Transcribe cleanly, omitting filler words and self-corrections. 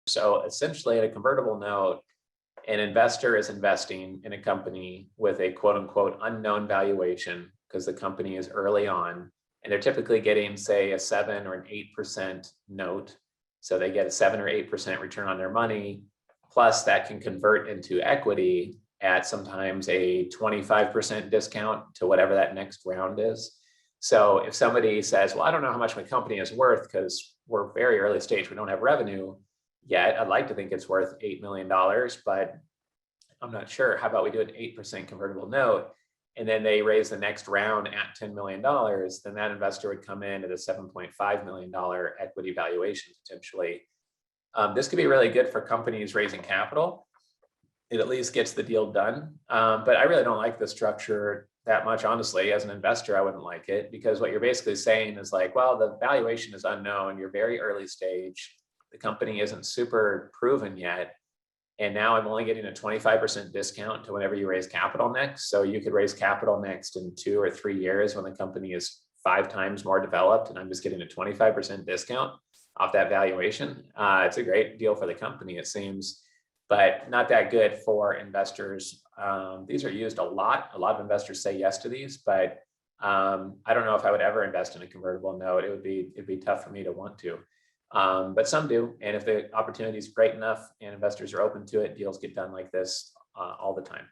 So essentially, in a convertible note, an investor is investing in a company with a quote unquote unknown valuation because the company is early on, and they're typically getting, say, a 7 or an 8% note. So they get a 7 or 8% return on their money, plus that can convert into equity at sometimes a 25% discount to whatever that next round is. So if somebody says, well, I don't know how much my company is worth because we're very early stage, we don't have revenue yet. I'd like to think it's worth $8 million, but I'm not sure. How about we do an 8% convertible note? And then they raise the next round at $10 million, then that investor would come in at a $7.5 million equity valuation potentially. This could be really good for companies raising capital. It at least gets the deal done. But I really don't like the structure that much, honestly. As an investor, I wouldn't like it, because what you're basically saying is like, well, the valuation is unknown. You're very early stage. The company isn't super proven yet. And now I'm only getting a 25% discount to whenever you raise capital next. So you could raise capital next in 2 or 3 years when the company is 5 times more developed, and I'm just getting a 25% discount off that valuation. It's a great deal for the company, it seems, but not that good for investors. These are used a lot. A lot of investors say yes to these, but I don't know if I would ever invest in a convertible note. It'd be tough for me to want to. But some do. And if the opportunity is great enough and investors are open to it, deals get done like this all the time.